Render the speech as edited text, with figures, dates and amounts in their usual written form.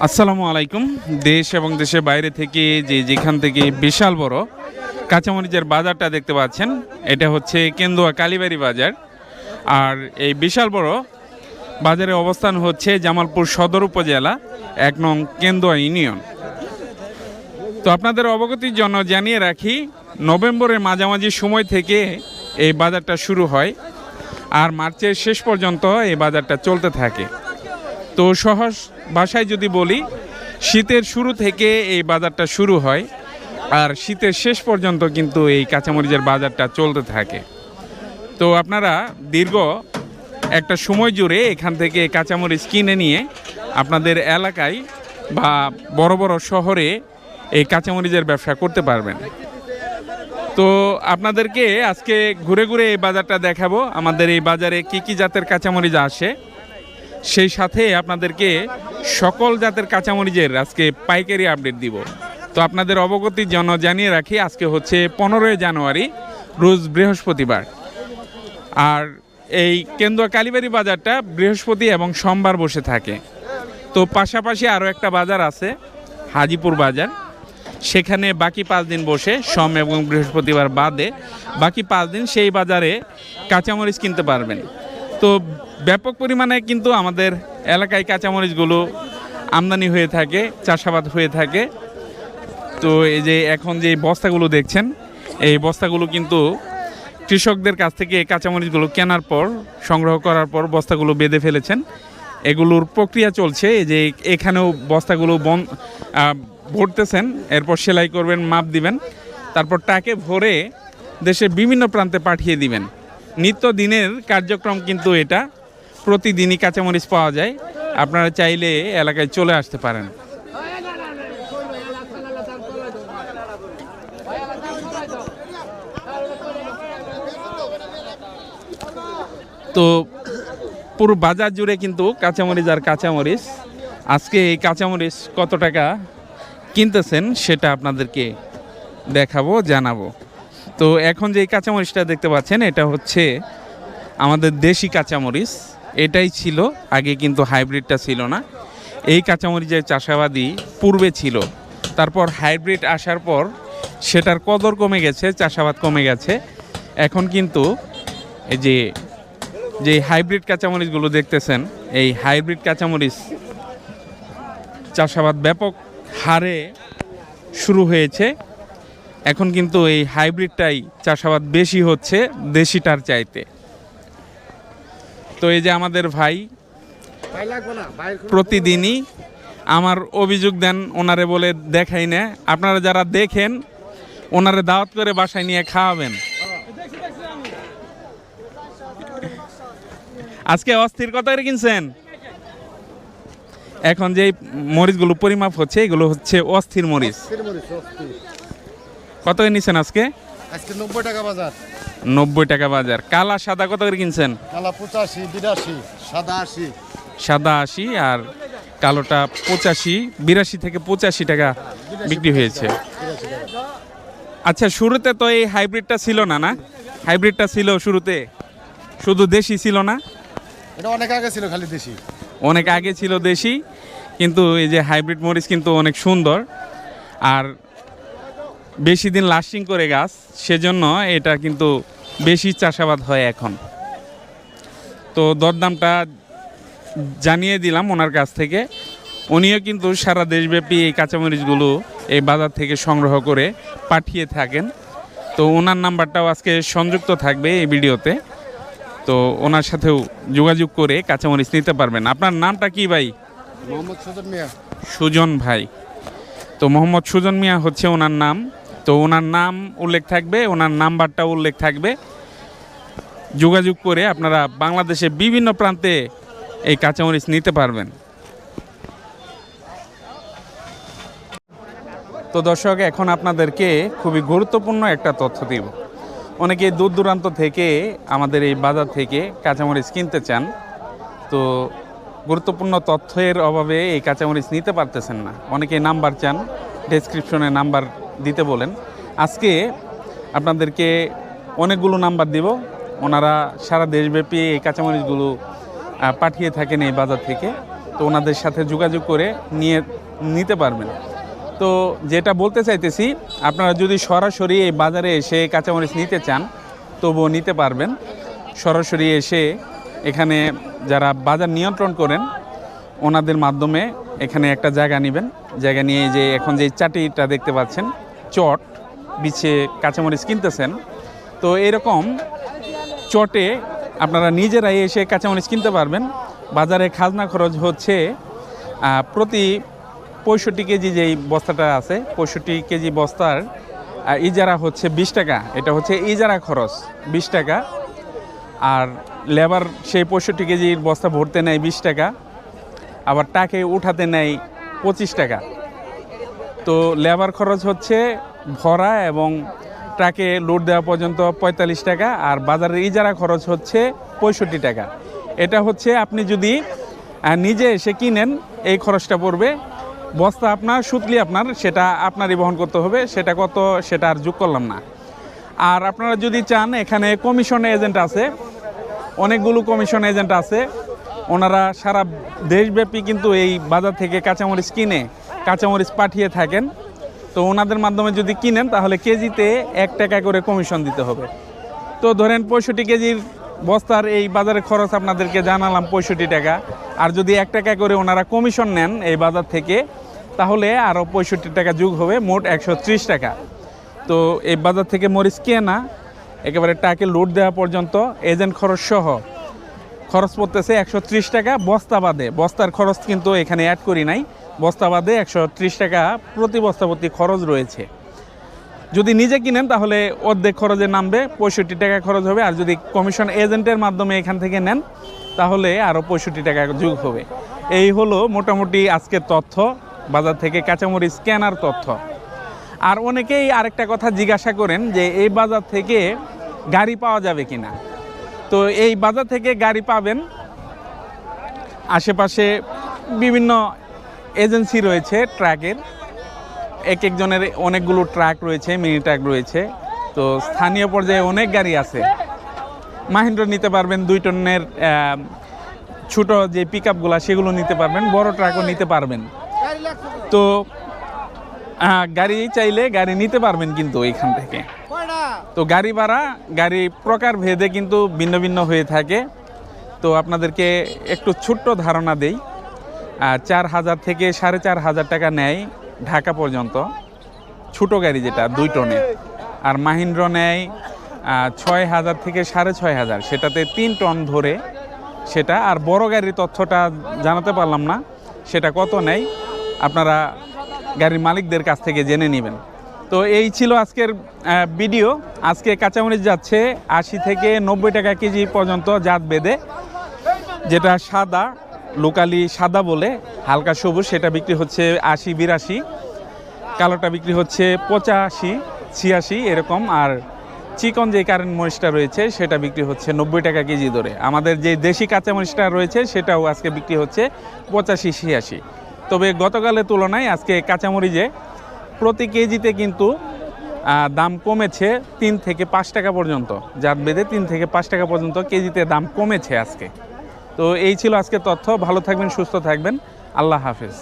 আসসালামু আলাইকুম। দেশ এবং দেশের বাইরে থেকে যেখান থেকে বিশাল বড় কাঁচামরিচের বাজারটা দেখতে পাচ্ছেন, এটা হচ্ছে কেন্দুয়া কালীবাড়ি বাজার। আর এই বিশাল বড় বাজারের অবস্থান হচ্ছে জামালপুর সদর উপজেলা ১ নং কেন্দুয়া ইউনিয়ন। তো আপনাদের অবগতির জন্য জানিয়ে রাখি, নভেম্বরের মাঝামাঝি সময় থেকে এই বাজারটা শুরু হয় আর মার্চের শেষ পর্যন্ত এই বাজারটা চলতে থাকে। তো সহজ ভাষায় যদি বলি, শীতের শুরু থেকে এই বাজারটা শুরু হয় আর শীতের শেষ পর্যন্ত কিন্তু এই কাঁচামরিচের বাজারটা চলতে থাকে। তো আপনারা দীর্ঘ একটা সময় জুড়ে এখান থেকে কাঁচামরিচ কিনে নিয়ে আপনাদের এলাকায় বা বড় বড় শহরে এই কাঁচামরিচের ব্যবসা করতে পারবেন। তো আপনাদেরকে আজকে ঘুরে ঘুরে এই বাজারটা দেখাবো, আমাদের এই বাজারে কি কি জাতের কাঁচামরিচ আসে, সেই সাথে আপনাদেরকে সকল জাতের কাঁচামরিচের আজকে পাইকারি আপডেট দিব। তো আপনাদের অবগতির জন্য জানিয়ে রাখি, আজকে হচ্ছে 15 জানুয়ারি, রোজ বৃহস্পতিবার। আর এই কেন্দুয়া কালীবাড়ি বাজারটা বৃহস্পতি এবং সোমবার বসে থাকে। তো পাশাপাশি আরও একটা বাজার আছে, হাজিপুর বাজার, সেখানে বাকি 5 দিন বসে, সোম এবং বৃহস্পতিবার বাদে বাকি 5 দিন সেই বাজারে কাঁচামরিচ কিনতে পারবেন। তো ব্যাপক পরিমাণে কিন্তু আমাদের এলাকায় কাঁচামরিচগুলো আমদানি হয়ে থাকে, চাষাবাদ হয়ে থাকে। তো এই যে এখন যে বস্তাগুলো দেখছেন, এই বস্তাগুলো কিন্তু কৃষকদের কাছ থেকে কাঁচামরিচগুলো কেনার পর, সংগ্রহ করার পর বস্তাগুলো বেঁধে ফেলেছেন। এগুলোর প্রক্রিয়া চলছে। এই যে এখানেও বস্তাগুলো ভরতেছেন, এরপর সেলাই করবেন, মাপ দিবেন, তারপর টাকে ভরে দেশের বিভিন্ন প্রান্তে পাঠিয়ে দিবেন। নিত্যদিনের কার্যক্রম কিন্তু এটা, প্রতিদিনই কাঁচামরিচ পাওয়া যায়। আপনারা চাইলে এলাকায় চলে আসতে পারেন। তো পুরো বাজার জুড়ে কিন্তু কাঁচামরিচ আর কাঁচামরিচ। আজকে এই কাঁচামরিচ কত টাকা কিনতেছেন সেটা আপনাদেরকে দেখাবো, জানাবো। তো এখন যে কাঁচামরিচটা দেখতে পাচ্ছেন, এটা হচ্ছে আমাদের দেশি কাঁচামরিচ। এটাই ছিল আগে, কিন্তু হাইব্রিডটা ছিল না। এই কাঁচামরিচের চাষাবাদই পূর্বে ছিল, তারপর হাইব্রিড আসার পর সেটার কদর কমে গেছে, চাষাবাদ কমে গেছে। এখন কিন্তু এই যে হাইব্রিড কাঁচামরিচগুলো দেখতেছেন, এই হাইব্রিড কাঁচামরিচ চাষাবাদ ব্যাপক হারে শুরু হয়েছে। এখন কিন্তু এই হাইব্রিডটাই চাষাবাদ বেশি হচ্ছে দেশিটার চাইতে। তো এই যে আমাদের ভাই প্রতিদিনই আমার অভিযোগ দেন, ওনারে বলে দেখাই না। আপনারা যারা দেখেন, ওনারে দাওয়াত করে বাসায় নিয়ে খাওয়াবেন। আজকে অস্থির কত করে কিনছেন? এখন যে মরিচগুলো পরিমাপ হচ্ছে, এগুলো হচ্ছে অস্থির মরিচ। কত করে নিচ্ছেন আজকে? 90 টাকা বাজার। 90 টাকা বাজার। কালা সাদা কত করে কিনছেন? কালা 85, 82, সাদা 80। সাদা 80 আর কালোটা 85, 82 থেকে 85 টাকা বিক্রি হয়েছে। আচ্ছা, শুরুতে তো এই হাইব্রিডটা ছিল না, না? হাইব্রিডটা ছিল শুরুতে, শুধু দেশি ছিল না? এটা অনেক আগে ছিল খালি দেশি। অনেক আগে ছিল দেশি, কিন্তু এই যে হাইব্রিড মরিচ কিন্তু অনেক সুন্দর আর বেশি দিন লাস্টিং করে গাছ, সেজন্য এটা কিন্তু বেশি চাষাবাদ হয় এখন। তো দরদামটা জানিয়ে দিলাম ওনার কাছ থেকে। উনিও কিন্তু সারা দেশব্যাপী এই কাঁচামরিচগুলো এই বাজার থেকে সংগ্রহ করে পাঠিয়ে থাকেন। তো ওনার নাম্বারটাও আজকে সংযুক্ত থাকবে এই ভিডিওতে। তো ওনার সাথেও যোগাযোগ করে কাঁচামরিচ নিতে পারবেন। আপনার নামটা কি ভাই? মোহাম্মদ সুজন মিয়া। সুজন ভাই। তো মোহাম্মদ সুজন মিয়া হচ্ছে ওনার নাম। তো ওনার নাম উল্লেখ থাকবে, ওনার নাম্বারটাও উল্লেখ থাকবে। যোগাযোগ করে আপনারা বাংলাদেশে বিভিন্ন প্রান্তে এই কাঁচামরিচ নিতে পারবেন। তো দর্শক, এখন আপনাদেরকে খুবই গুরুত্বপূর্ণ একটা তথ্য দিব। অনেকে দূর দূরান্ত থেকে আমাদের এই বাজার থেকে কাঁচামরিচ কিনতে চান, তো গুরুত্বপূর্ণ তথ্যের অভাবে এই কাঁচামরিচ নিতে পারতেছেন না। অনেকে নাম্বার চান, ডেসক্রিপশনে নাম্বার দিতে বলেন। আজকে আপনাদেরকে অনেকগুলো নাম্বার দিব। ওনারা সারা দেশব্যাপী এই কাঁচামরিচগুলো পাঠিয়ে থাকেন এই বাজার থেকে। তো ওনাদের সাথে যোগাযোগ করে নিতে পারবেন। তো যেটা বলতে চাইতেছি, আপনারা যদি সরাসরি এই বাজারে এসে কাঁচামরিচ নিতে চান তবুও নিতে পারবেন। সরাসরি এসে এখানে যারা বাজার নিয়ন্ত্রণ করেন ওনাদের মাধ্যমে এখানে একটা জায়গা নেবেন। জায়গা নিয়ে যে এখন যে চাটিটা দেখতে পাচ্ছেন, চট বিছে কাঁচামরিচ কিনতেছেন, তো এরকম চটে আপনারা নিজেরাই এসে কাঁচামরিচ কিনতে পারবেন। বাজারে খাজনা খরচ হচ্ছে প্রতি 65 কেজি যেই বস্তাটা আছে, 65 কেজি বস্তার ইজারা হচ্ছে 20 টাকা। এটা হচ্ছে ইজারা খরচ 20 টাকা। আর লেবার সেই 65 কেজির বস্তা ভরতে নেয় 20 টাকা, আবার টাকে উঠাতে নেয় 25 টাকা। তো লেবার খরচ হচ্ছে ভরা এবং ট্রাকে লোড দেওয়া পর্যন্ত 45 টাকা, আর বাজারের ইজারা খরচ হচ্ছে 65 টাকা। এটা হচ্ছে আপনি যদি নিজে এসে কিনেন এই খরচটা পড়বে। বস্তা আপনার, সুতলি আপনার, সেটা আপনারই বহন করতে হবে। সেটা কত সেটা আর যোগ করলাম না। আর আপনারা যদি চান, এখানে কমিশন এজেন্ট আছে, অনেকগুলো কমিশন এজেন্ট আছে। ওনারা সারা দেশব্যাপী কিন্তু এই বাজার থেকে কাঁচামরিচ কিনে কাঁচামরিচ পাঠিয়ে থাকেন। তো ওনাদের মাধ্যমে যদি কিনেন তাহলে কেজিতে 1 টাকা করে কমিশন দিতে হবে। তো ধরেন 65 কেজির বস্তার এই বাজারে খরচ আপনাদেরকে জানালাম 65 টাকা। আর যদি 1 টাকা করে ওনারা কমিশন নেন এই বাজার থেকে, তাহলে আরও 65 টাকা যোগ হবে, মোট 130 টাকা। তো এই বাজার থেকে মরিচ কেনা একেবারে টাকে লোড দেওয়া পর্যন্ত এজেন্ট খরচ সহ খরচ পড়তেছে 130 টাকা বস্তা বাদে। বস্তার খরচ কিন্তু এখানে অ্যাড করি নাই, বস্তা বাদে 130 টাকা প্রতি বস্তা প্রতি খরচ রয়েছে। যদি নিজে কিনেন তাহলে অর্ধেক খরচে নামবে, 65 টাকা খরচ হবে। আর যদি কমিশন এজেন্টের মাধ্যমে এখান থেকে নেন তাহলে আরও 65 টাকা যোগ হবে। এই হলো মোটামুটি আজকের তথ্য, বাজার থেকে কাঁচামরিচ কেনার তথ্য। আর অনেকেই আরেকটা কথা জিজ্ঞাসা করেন যে এই বাজার থেকে গাড়ি পাওয়া যাবে কিনা। তো এই বাজার থেকে গাড়ি পাবেন, আশেপাশে বিভিন্ন এজেন্সি রয়েছে ট্রাকের, এক একজনের অনেকগুলো ট্রাক রয়েছে, মিনি ট্রাক রয়েছে। তো স্থানীয় পর্যায়ে অনেক গাড়ি আছে। মাহিন্দ্র নিতে পারবেন, 2 টনের ছোট যে পিক আপগুলো সেগুলো নিতে পারবেন, বড় ট্রাকও নিতে পারবেন। তো গাড়ি চাইলে গাড়ি নিতে পারবেন কিন্তু এখান থেকে। তো গাড়ি ভাড়া গাড়ি প্রকার ভেদে কিন্তু ভিন্ন ভিন্ন হয়ে থাকে। তো আপনাদেরকে একটু ছোট্ট ধারণা দেই, 4000 থেকে 4500 টাকা নেয় ঢাকা পর্যন্ত ছোটো গাড়ি যেটা 2 টনে। আর মাহিন্দ্র নেয় 6000 থেকে 6500, সেটাতে 3 টন ধরে সেটা। আর বড় গাড়ির তথ্যটা জানাতে পারলাম না, সেটা কত নেয় আপনারা গাড়ির মালিকদের কাছ থেকে জেনে নেবেন। তো এই ছিল আজকের ভিডিও। আজকে কাঁচামরিচ যাচ্ছে 80 থেকে 90 টাকা কেজি পর্যন্ত জাত বেঁধে। যেটা সাদা, লোকালি সাদা বলে, হালকা সবুজ, সেটা বিক্রি হচ্ছে 80-82, কালোটা বিক্রি হচ্ছে 85-86 এরকম। আর চিকন যে কারেন্ট মরিচটা রয়েছে সেটা বিক্রি হচ্ছে 90 টাকা কেজি ধরে। আমাদের যে দেশি কাঁচামরিচটা রয়েছে সেটাও আজকে বিক্রি হচ্ছে 85-86। তবে গতকালের তুলনায় আজকে কাঁচামরিচে প্রতি কেজিতে কিন্তু দাম কমেছে 3 থেকে 5 টাকা পর্যন্ত, জাত বেঁধে 3 থেকে 5 টাকা পর্যন্ত কেজিতে দাম কমেছে আজকে। তো এই ছিল আজকে তথ্য। ভালো থাকবেন, সুস্থ থাকবেন, আল্লাহ হাফেজ।